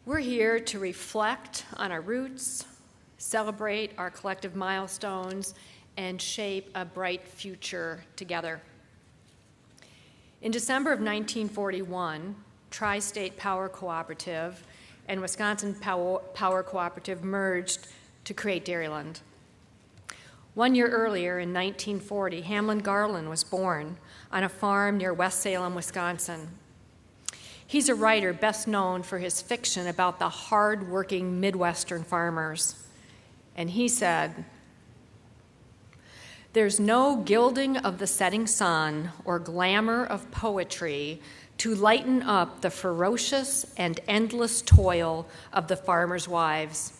We're here to reflect on our roots, celebrate our collective milestones, and shape a bright future together. In December of 1941, Tri-State Power Cooperative and Wisconsin Power Cooperative merged to create Dairyland. 1 year earlier, in 1940, Hamlin Garland was born on a farm near West Salem, Wisconsin. He's a writer best known for his fiction about the hard-working Midwestern farmers. And he said, "There's no gilding of the setting sun or glamour of poetry to lighten up the ferocious and endless toil of the farmers' wives."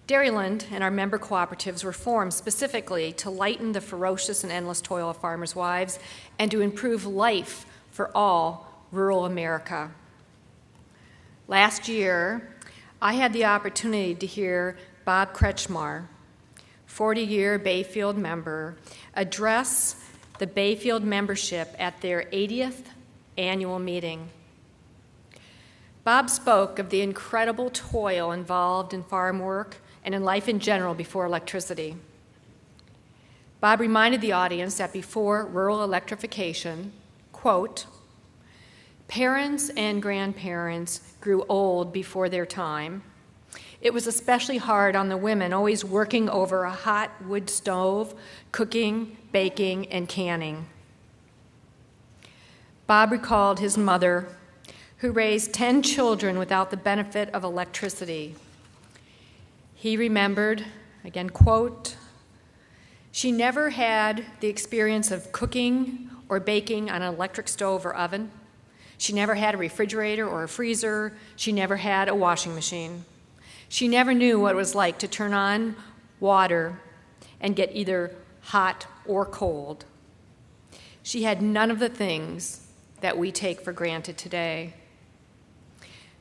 Dairyland and our member cooperatives were formed specifically to lighten the ferocious and endless toil of farmers' wives and to improve life for all rural America. Last year, I had the opportunity to hear Bob Kretschmar, 40-year Bayfield member, address the Bayfield membership at their 80th annual meeting. Bob spoke of the incredible toil involved in farm work and in life in general before electricity. Bob reminded the audience that before rural electrification, quote, "Parents and grandparents grew old before their time. It was especially hard on the women, always working over a hot wood stove, cooking, baking, and canning." Bob recalled his mother, who raised 10 children without the benefit of electricity. He remembered, again, quote, "She never had the experience of cooking or baking on an electric stove or oven. She never had a refrigerator or a freezer. She never had a washing machine. She never knew what it was like to turn on water and get either hot or cold. She had none of the things that we take for granted today."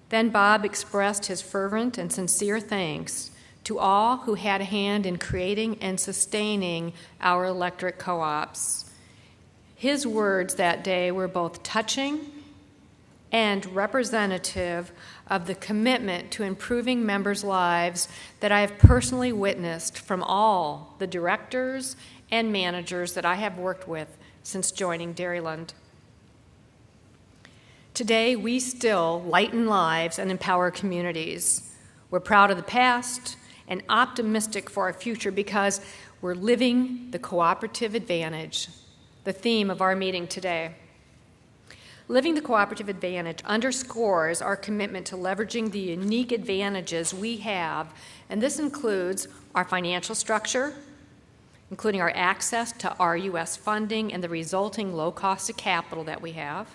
Then Bob expressed his fervent and sincere thanks to all who had a hand in creating and sustaining our electric co-ops. His words that day were both touching and representative of the commitment to improving members' lives that I have personally witnessed from all the directors and managers that I have worked with since joining Dairyland. Today, we still lighten lives and empower communities. We're proud of the past and optimistic for our future because we're living the cooperative advantage, the theme of our meeting today. Living the cooperative advantage underscores our commitment to leveraging the unique advantages we have, and this includes our financial structure, including our access to RUS funding and the resulting low cost of capital that we have,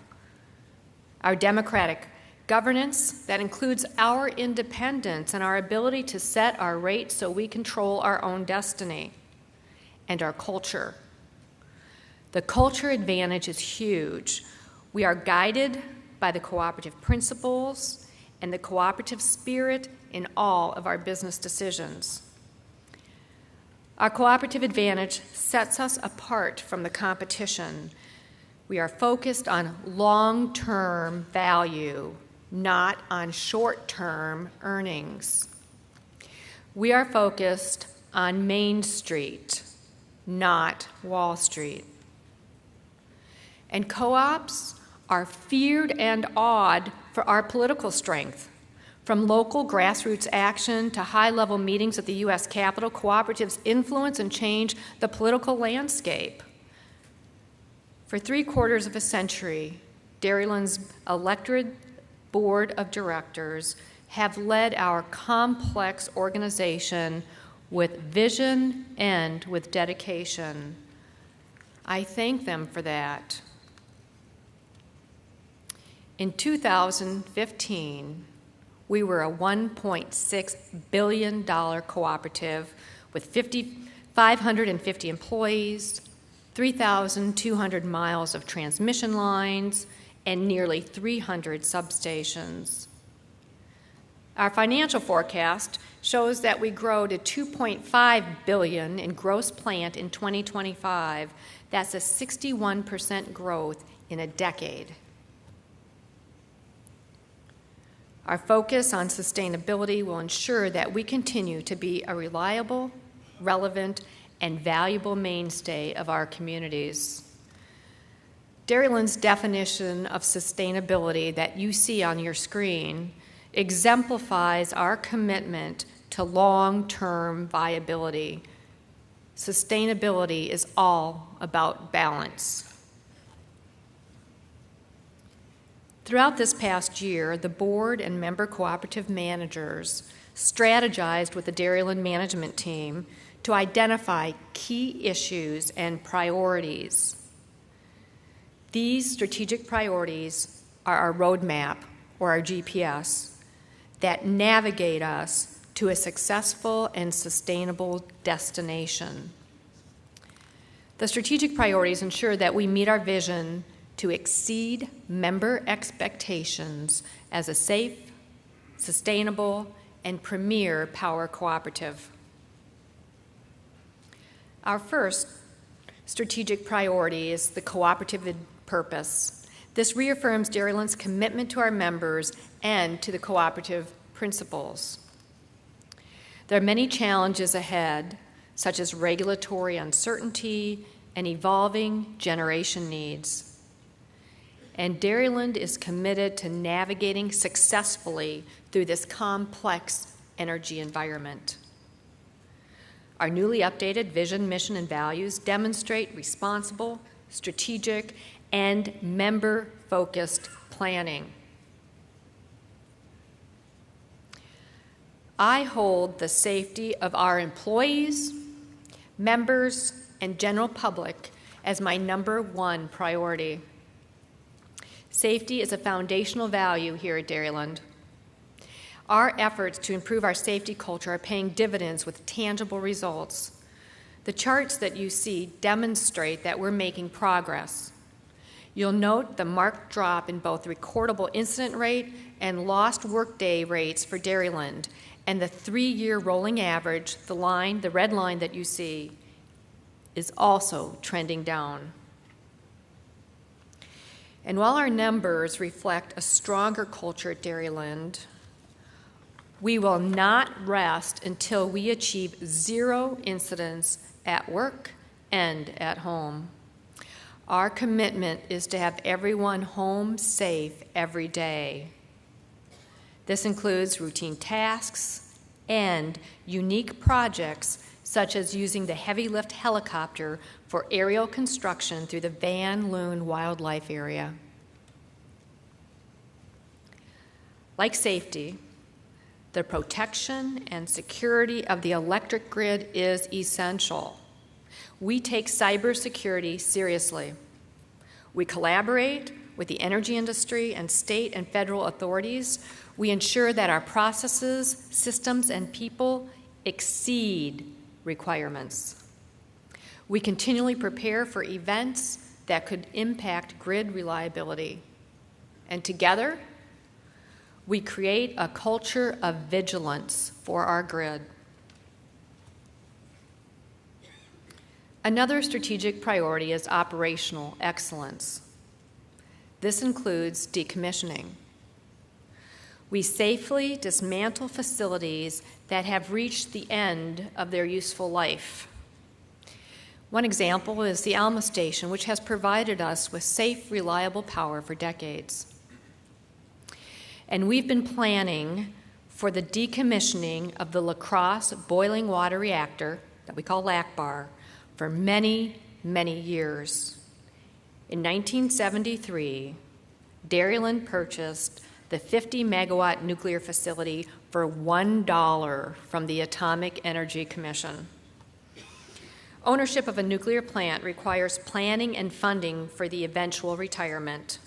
our democratic governance that includes our independence and our ability to set our rates so we control our own destiny, and our culture. The culture advantage is huge. We are guided by the cooperative principles and the cooperative spirit in all of our business decisions. Our cooperative advantage sets us apart from the competition. We are focused on long-term value, not on short-term earnings. We are focused on Main Street, not Wall Street. And co-ops are feared and awed for our political strength. From local grassroots action to high-level meetings at the U.S. Capitol, cooperatives influence and change the political landscape. For 3/4 of a century, Dairyland's elected board of directors have led our complex organization with vision and with dedication. I thank them for that. In 2015, we were a $1.6 billion cooperative with 550 employees, 3,200 miles of transmission lines, and nearly 300 substations. Our financial forecast shows that we grow to $2.5 billion in gross plant in 2025. That's a 61% growth in a decade. Our focus on sustainability will ensure that we continue to be a reliable, relevant, and valuable mainstay of our communities. Dairyland's definition of sustainability that you see on your screen exemplifies our commitment to long-term viability. Sustainability is all about balance. Throughout this past year, the board and member cooperative managers strategized with the Dairyland management team to identify key issues and priorities. These strategic priorities are our roadmap, or our GPS, that navigate us to a successful and sustainable destination. The strategic priorities ensure that we meet our vision to exceed member expectations as a safe, sustainable, and premier power cooperative. Our first strategic priority is the cooperative purpose. This reaffirms Dairyland's commitment to our members and to the cooperative principles. There are many challenges ahead, such as regulatory uncertainty and evolving generation needs. And Dairyland is committed to navigating successfully through this complex energy environment. Our newly updated vision, mission, and values demonstrate responsible, strategic, and member-focused planning. I hold the safety of our employees, members, and general public as my number one priority. Safety is a foundational value here at Dairyland. Our efforts to improve our safety culture are paying dividends with tangible results. The charts that you see demonstrate that we're making progress. You'll note the marked drop in both the recordable incident rate and lost workday rates for Dairyland, and the 3-year rolling average, the red line that you see, is also trending down. And while our numbers reflect a stronger culture at Dairyland, we will not rest until we achieve 0 incidents at work and at home. Our commitment is to have everyone home safe every day. This includes routine tasks and unique projects such as using the heavy lift helicopter for aerial construction through the Van Loon Wildlife Area. Like safety, the protection and security of the electric grid is essential. We take cybersecurity seriously. We collaborate with the energy industry and state and federal authorities. We ensure that our processes, systems, and people exceed requirements. We continually prepare for events that could impact grid reliability. And together, we create a culture of vigilance for our grid. Another strategic priority is operational excellence. This includes decommissioning. We safely dismantle facilities that have reached the end of their useful life. One example is the Alma Station, which has provided us with safe, reliable power for decades. And we've been planning for the decommissioning of the La Crosse boiling water reactor that we call LACBAR for many, many years. In 1973, Dairyland purchased the 50-megawatt nuclear facility for $1 from the Atomic Energy Commission. Ownership of a nuclear plant requires planning and funding for the eventual retirement.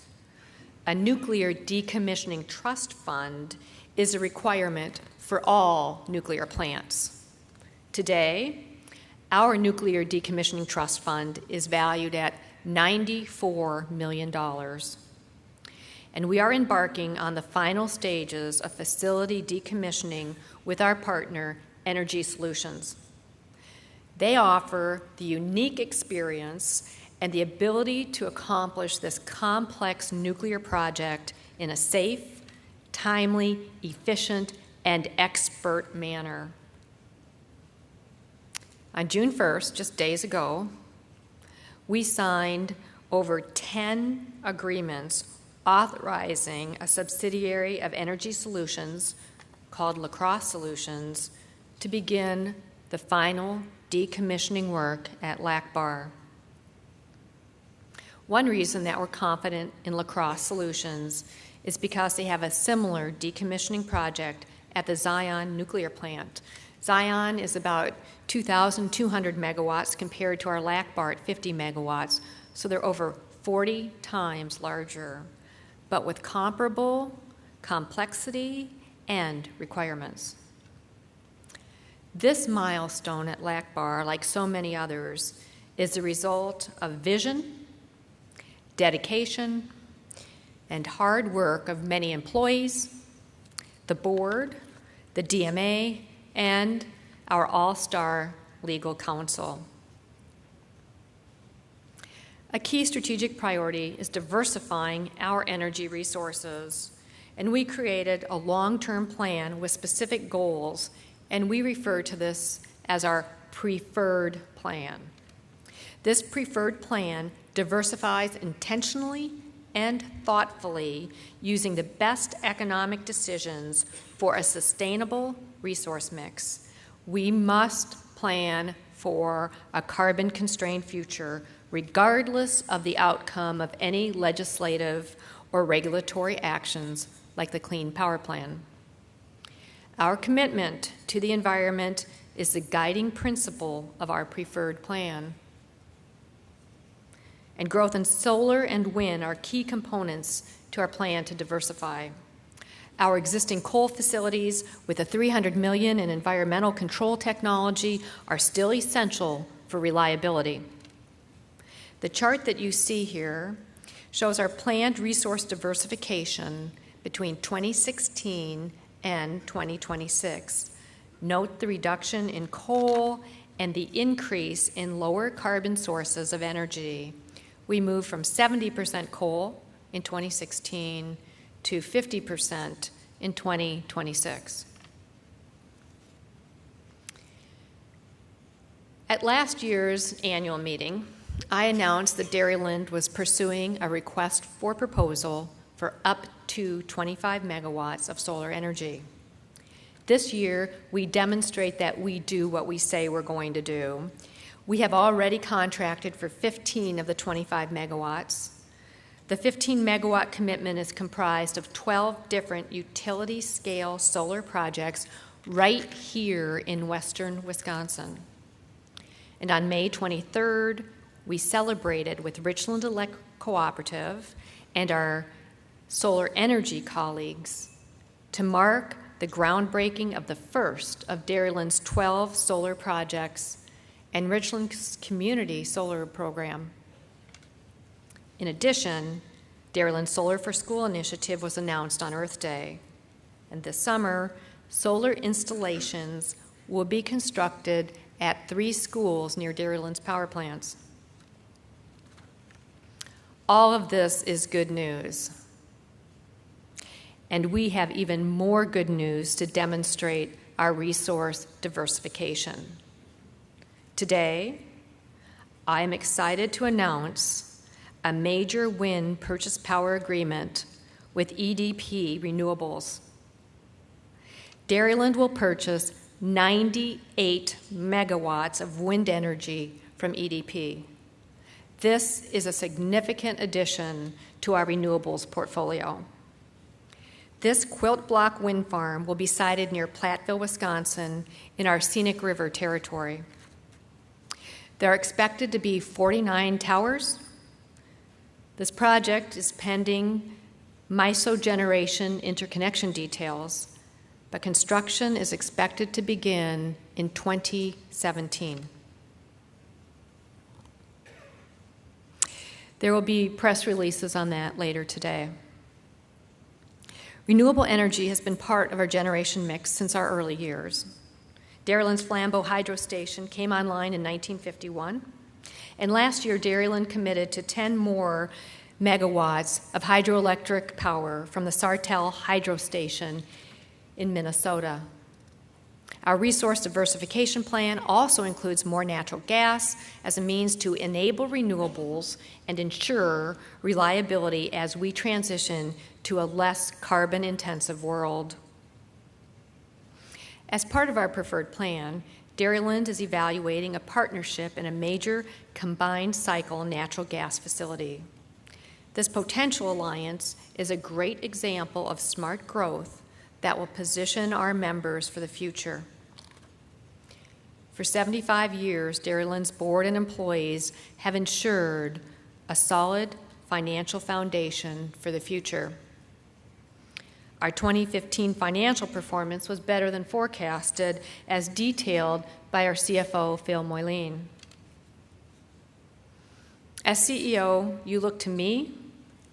A nuclear decommissioning trust fund is a requirement for all nuclear plants. Today, our nuclear decommissioning trust fund is valued at $94 million. And we are embarking on the final stages of facility decommissioning with our partner, Energy Solutions. They offer the unique experience and the ability to accomplish this complex nuclear project in a safe, timely, efficient, and expert manner. On June 1st, just days ago, we signed over 10 agreements authorizing a subsidiary of Energy Solutions called La Crosse Solutions to begin the final decommissioning work at Lac Bar. One reason that we're confident in La Crosse Solutions is because they have a similar decommissioning project at the Zion nuclear plant. Zion is about 2,200 megawatts compared to our Lac Bar at 50 megawatts, so they're over 40 times larger, but with comparable complexity and requirements. This milestone at Lac Bar, like so many others, is the result of vision, dedication, and hard work of many employees, the board, the DMA, and our all-star legal counsel. A key strategic priority is diversifying our energy resources, and we created a long-term plan with specific goals, and we refer to this as our preferred plan. This preferred plan diversifies intentionally and thoughtfully using the best economic decisions for a sustainable resource mix. We must plan for a carbon-constrained future regardless of the outcome of any legislative or regulatory actions like the Clean Power Plan. Our commitment to the environment is the guiding principle of our preferred plan. And growth in solar and wind are key components to our plan to diversify. Our existing coal facilities with the $300 million in environmental control technology are still essential for reliability. The chart that you see here shows our planned resource diversification between 2016 and 2026. Note the reduction in coal and the increase in lower carbon sources of energy. We moved from 70% coal in 2016 to 50% in 2026. At last year's annual meeting, I announced that Dairyland was pursuing a request for proposal for up to 25 megawatts of solar energy. This year, we demonstrate that we do what we say we're going to do. We have already contracted for 15 of the 25 megawatts. The 15 megawatt commitment is comprised of 12 different utility-scale solar projects right here in western Wisconsin. And on May 23rd, we celebrated with Richland Cooperative and our solar energy colleagues to mark the groundbreaking of the first of Dairyland's 12 solar projects and Richland's community solar program. In addition, Dairyland's Solar for School initiative was announced on Earth Day, and this summer, solar installations will be constructed at 3 schools near Dairyland's power plants. All of this is good news. And we have even more good news to demonstrate our resource diversification. Today, I am excited to announce a major wind purchase power agreement with EDP Renewables. Dairyland will purchase 98 megawatts of wind energy from EDP. This is a significant addition to our renewables portfolio. This quilt block wind farm will be sited near Platteville, Wisconsin, in our Scenic River territory. There are expected to be 49 towers. This project is pending MISO generation interconnection details, but construction is expected to begin in 2017. There will be press releases on that later today. Renewable energy has been part of our generation mix since our early years. Dairyland's Flambeau Hydro Station came online in 1951, and last year Dairyland committed to 10 more megawatts of hydroelectric power from the Sartell Hydro Station in Minnesota. Our resource diversification plan also includes more natural gas as a means to enable renewables and ensure reliability as we transition to a less carbon-intensive world. As part of our preferred plan, Dairyland is evaluating a partnership in a major combined cycle natural gas facility. This potential alliance is a great example of smart growth that will position our members for the future. For 75 years, Dairyland's board and employees have ensured a solid financial foundation for the future. Our 2015 financial performance was better than forecasted, as detailed by our CFO, Phil Moyleen. As CEO, you look to me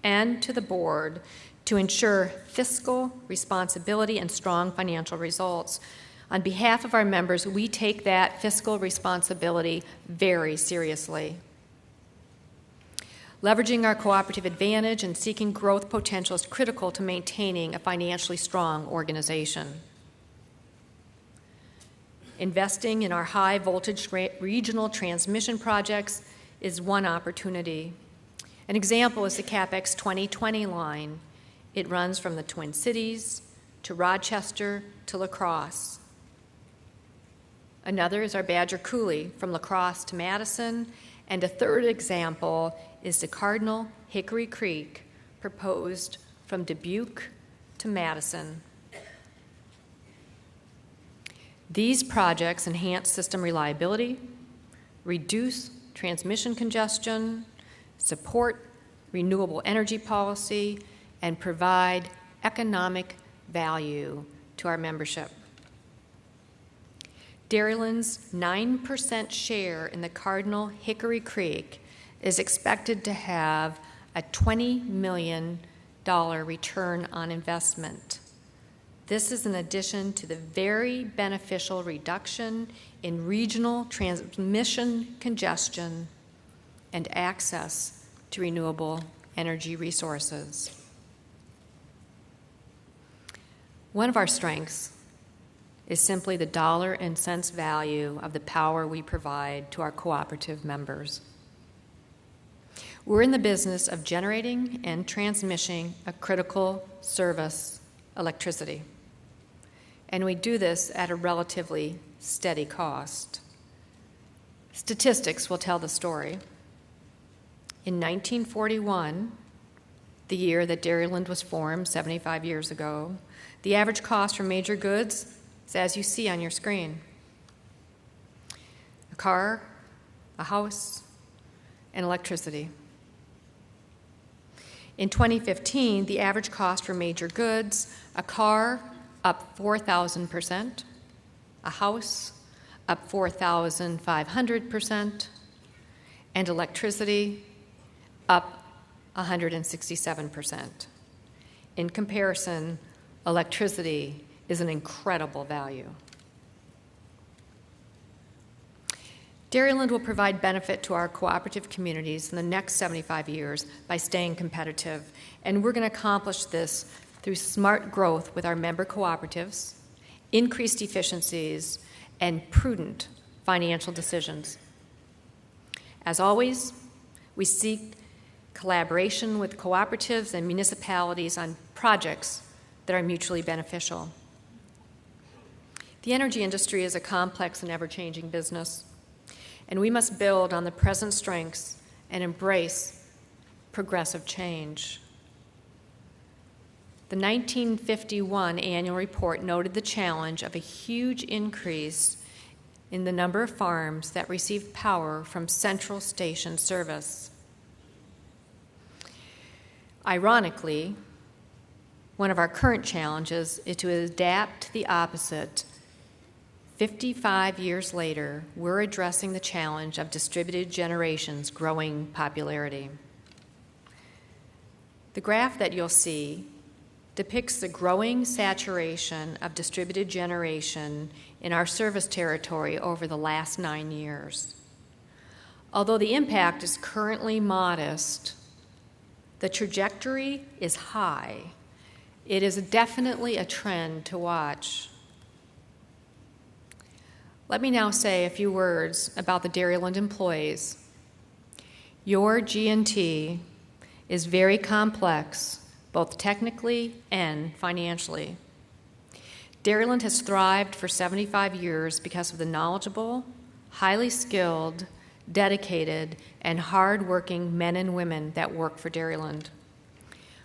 and to the board to ensure fiscal responsibility and strong financial results. On behalf of our members, we take that fiscal responsibility very seriously. Leveraging our cooperative advantage and seeking growth potential is critical to maintaining a financially strong organization. Investing in our high-voltage regional transmission projects is one opportunity. An example is the CapEx 2020 line. It runs from the Twin Cities to Rochester to La Crosse. Another is our Badger Coulee from La Crosse to Madison, and a third example is the Cardinal Hickory Creek, proposed from Dubuque to Madison. These projects enhance system reliability, reduce transmission congestion, support renewable energy policy, and provide economic value to our membership. Dairyland's 9% share in the Cardinal Hickory Creek is expected to have a $20 million return on investment. This is in addition to the very beneficial reduction in regional transmission congestion and access to renewable energy resources. One of our strengths is simply the dollar and cents value of the power we provide to our cooperative members. We're in the business of generating and transmitting a critical service, electricity. And we do this at a relatively steady cost. Statistics will tell the story. In 1941, the year that Dairyland was formed 75 years ago, the average cost for major goods is as you see on your screen: a car, a house, and electricity. In 2015, the average cost for major goods: a car up 4,000%, a house up 4,500%, and electricity up 167%. In comparison, electricity is an incredible value. Dairyland will provide benefit to our cooperative communities in the next 75 years by staying competitive, and we're going to accomplish this through smart growth with our member cooperatives, increased efficiencies, and prudent financial decisions. As always, we seek collaboration with cooperatives and municipalities on projects that are mutually beneficial. The energy industry is a complex and ever-changing business, and we must build on the present strengths and embrace progressive change. The 1951 annual report noted the challenge of a huge increase in the number of farms that received power from central station service. Ironically, one of our current challenges is to adapt to the opposite. 55 years later, we're addressing the challenge of distributed generation's growing popularity. The graph that you'll see depicts the growing saturation of distributed generation in our service territory over the last 9 years. Although the impact is currently modest, The trajectory is high. It is definitely a trend to watch. Let me now say a few words about the Dairyland employees. Your G&T is very complex, both technically and financially. Dairyland has thrived for 75 years because of the knowledgeable, highly skilled, dedicated, and hard-working men and women that work for Dairyland.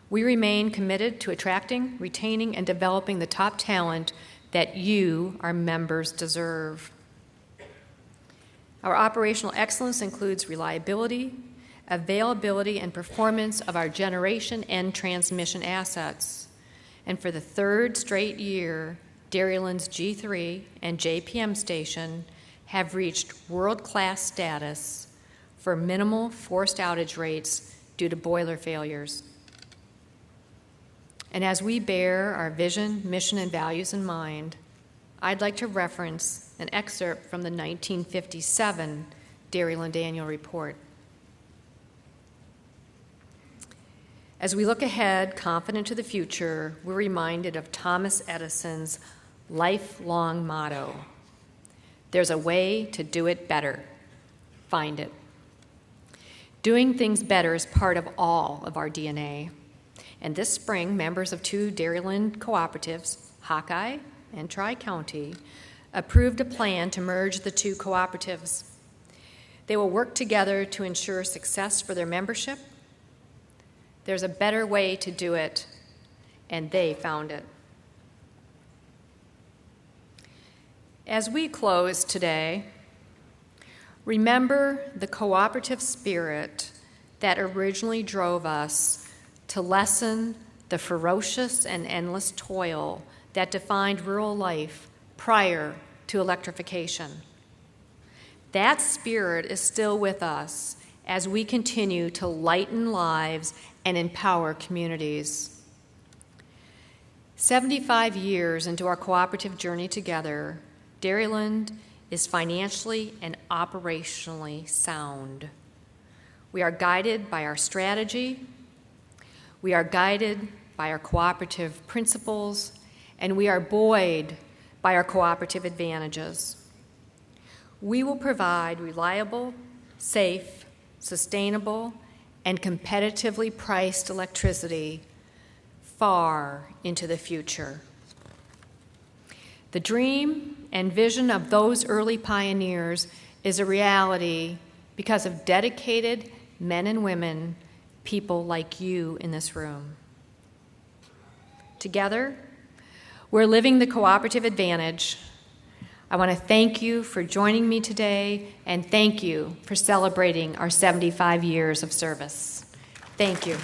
We remain committed to attracting, retaining, and developing the top talent that you, our members, deserve. Our operational excellence includes reliability, availability, and performance of our generation and transmission assets. And for the third straight year, Dairyland's G3 and JPM station have reached world-class status for minimal forced outage rates due to boiler failures. And as we bear our vision, mission, and values in mind, I'd like to reference an excerpt from the 1957 Dairyland Annual Report. As we look ahead, confident to the future, we're reminded of Thomas Edison's lifelong motto: there's a way to do it better. Find it. Doing things better is part of all of our DNA. And this spring, members of two Dairyland cooperatives, Hawkeye and Tri-County, approved a plan to merge the two cooperatives. They will work together to ensure success for their membership. There's a better way to do it, and they found it. As we close today, remember the cooperative spirit that originally drove us to lessen the ferocious and endless toil that defined rural life prior to electrification. That spirit is still with us as we continue to lighten lives and empower communities. 75 years into our cooperative journey together, Dairyland is financially and operationally sound. We are guided by our strategy, we are guided by our cooperative principles, and we are buoyed by our cooperative advantages. We will provide reliable, safe, sustainable, and competitively priced electricity far into the future. The dream and vision of those early pioneers is a reality because of dedicated men and women, people like you in this room. Together, we're living the cooperative advantage. I want to thank you for joining me today, and thank you for celebrating our 75 years of service. Thank you.